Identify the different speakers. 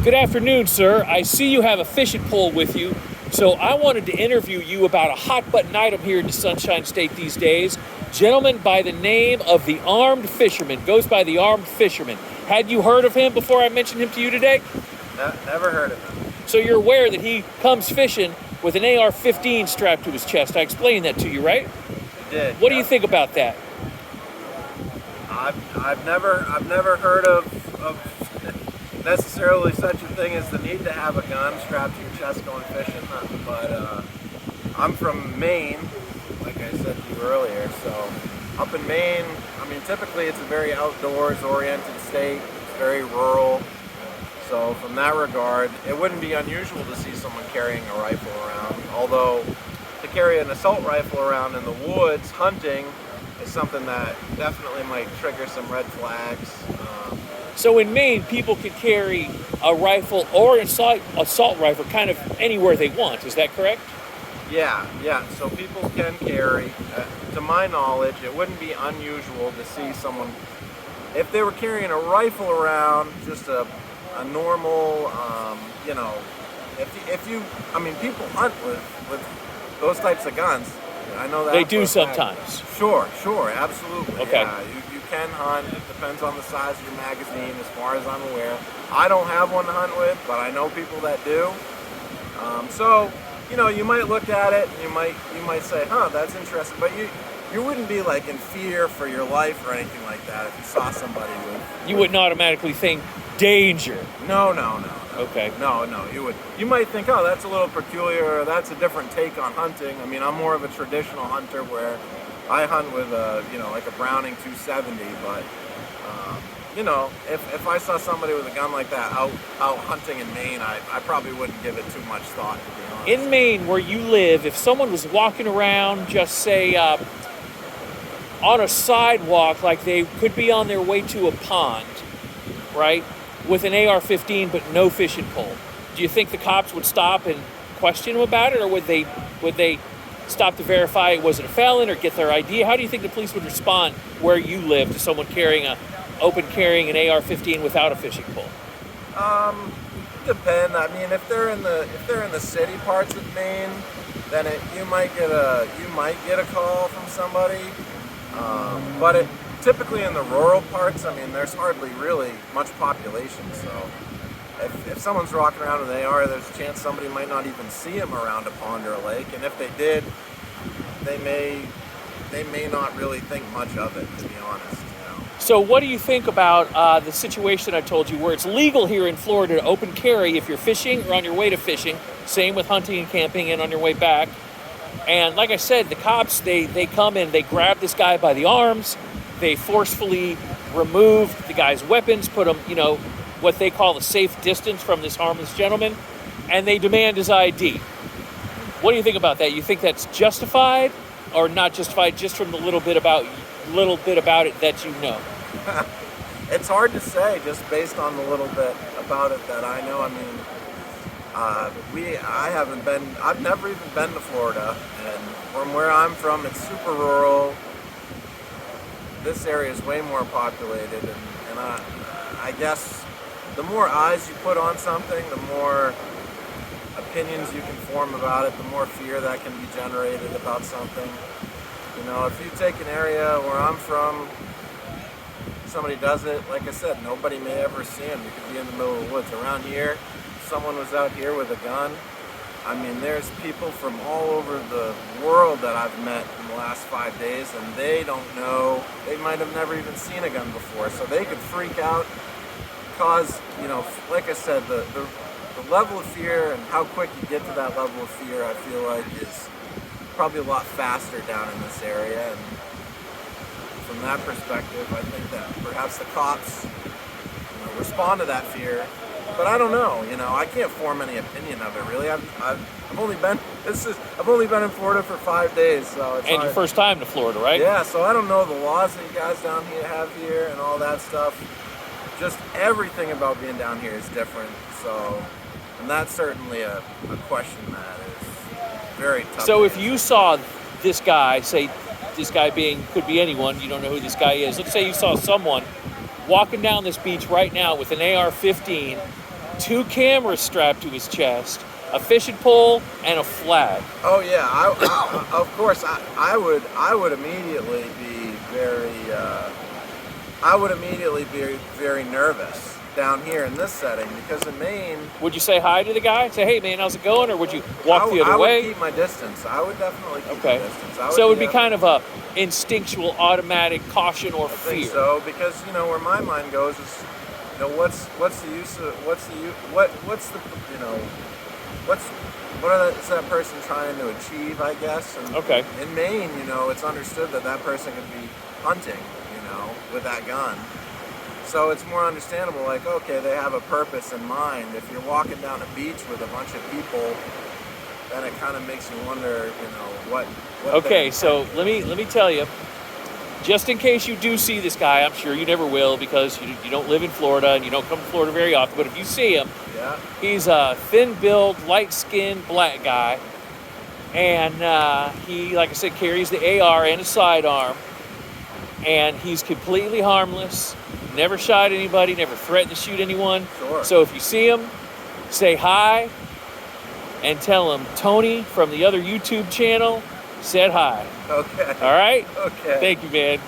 Speaker 1: Good afternoon, sir. I see you have a fishing pole with you, so I wanted to interview you about a hot button item here in the Sunshine State these days. Gentleman by the name of the Armed Fisherman, goes by the Armed Fisherman. Had you heard of him before I mentioned him to you today?
Speaker 2: Never heard of him.
Speaker 1: So you're aware that he comes fishing with an AR-15 strapped to his chest. I explained that to you, right?
Speaker 2: You did.
Speaker 1: What do you think about that?
Speaker 2: I've never heard of necessarily such a thing as the need to have a gun strapped to your chest going fishing, but I'm from Maine, like I said to you earlier. So up in Maine, I mean, typically it's a very outdoors-oriented state. It's very rural. So from that regard, it wouldn't be unusual to see someone carrying a rifle around. Although to carry an assault rifle around in the woods hunting is something that definitely might trigger some red flags.
Speaker 1: So in Maine, people can carry a rifle or an assault rifle kind of anywhere they want. Is that correct?
Speaker 2: Yeah. So people can carry. To my knowledge, it wouldn't be unusual to see someone, if they were carrying a rifle around, just a normal, I mean, people hunt with those types of guns. I know that.
Speaker 1: They do sometimes.
Speaker 2: Sure, absolutely.
Speaker 1: Okay.
Speaker 2: Yeah, you can hunt. It depends on the size of your magazine, as far as I'm aware. I don't have one to hunt with, but I know people that do. So, you might look at it and you might say, that's interesting, but you wouldn't be like in fear for your life or anything like that if you saw somebody with.
Speaker 1: You wouldn't automatically think danger.
Speaker 2: No.
Speaker 1: Okay.
Speaker 2: No, you would. You might think, that's a little peculiar, or that's a different take on hunting. I mean, I'm more of a traditional hunter where I hunt with like a Browning 270, but if I saw somebody with a gun like that out hunting in Maine, I probably wouldn't give it too much thought, to be honest.
Speaker 1: In Maine, where you live, if someone was walking around, just say, on a sidewalk, like they could be on their way to a pond, right, with an AR-15 but no fishing pole, do you think the cops would stop and question them about it, or would they stop to verify it wasn't a felon or get their ID? How do you think the police would respond where you live to someone carrying an AR-15 without a fishing pole?
Speaker 2: Depend. I mean, if they're in the city parts of Maine, then you might get a call from somebody. But typically in the rural parts, I mean, there's hardly really much population. So if someone's walking around with an AR, there's a chance somebody might not even see them around a pond or a lake. And if they did, they may not really think much of it, to be honest.
Speaker 1: So what do you think about the situation I told you, where it's legal here in Florida to open carry if you're fishing or on your way to fishing? Same with hunting and camping and on your way back. And like I said, the cops, they come in, they grab this guy by the arms, they forcefully remove the guy's weapons, put him, what they call a safe distance from this harmless gentleman, and they demand his ID. What do you think about that? You think that's justified or not justified, just from the little bit about it that you know?
Speaker 2: It's hard to say, just based on the little bit about it that I know. I mean, I've never even been to Florida, and from where I'm from, it's super rural. This area is way more populated, and I guess the more eyes you put on something, the more opinions you can form about it, the more fear that can be generated about something. If you take an area where I'm from, somebody does it, like I said, nobody may ever see him. You could be in the middle of the woods. Around here, if someone was out here with a gun, I mean, there's people from all over the world that I've met in the last 5 days, and they don't know, they might have never even seen a gun before, so they could freak out, cause, like I said, the level of fear and how quick you get to that level of fear, I feel like is probably a lot faster down in this area. And from that perspective, I think that perhaps the cops respond to that fear. But I don't know. I can't form any opinion of it really. I've only been in Florida for 5 days, so it's
Speaker 1: and your first time to Florida, right?
Speaker 2: Yeah. So I don't know the laws that you guys down here have here and all that stuff. Just everything about being down here is different. So, and that's certainly a question that is very tough.
Speaker 1: So if you saw this guy, say this guy could be anyone, you don't know who this guy is. Let's say you saw someone walking down this beach right now with an AR-15 2 cameras strapped to his chest, a fishing pole, and a flag.
Speaker 2: Oh yeah, of course I would immediately be very nervous down here in this setting, because in Maine,
Speaker 1: Would you say hi to the guy? Say, hey man, how's it going? Or would you walk the other
Speaker 2: I
Speaker 1: way?
Speaker 2: would keep my distance. I would definitely keep my
Speaker 1: Okay.
Speaker 2: distance.
Speaker 1: So it would be kind of a instinctual, automatic caution or
Speaker 2: I think
Speaker 1: fear.
Speaker 2: so, because where my mind goes is, what's the use of what's the is that person trying to achieve, I guess. And
Speaker 1: Okay.
Speaker 2: in Maine, it's understood that person could be hunting, with that gun. So it's more understandable, like, okay, they have a purpose in mind. If you're walking down a beach with a bunch of people, then it kind of makes you wonder, what
Speaker 1: Okay, so let me tell you, just in case you do see this guy, I'm sure you never will because you don't live in Florida and you don't come to Florida very often, but if you see him,
Speaker 2: Yeah.
Speaker 1: he's a thin-built, light-skinned black guy, and he, like I said, carries the AR and a sidearm, and he's completely harmless, never shot anybody, never threatened to shoot anyone.
Speaker 2: Sure.
Speaker 1: So if you see him, say hi and tell him Tony from the other YouTube channel said hi.
Speaker 2: Okay.
Speaker 1: All right?
Speaker 2: Okay.
Speaker 1: Thank you, man.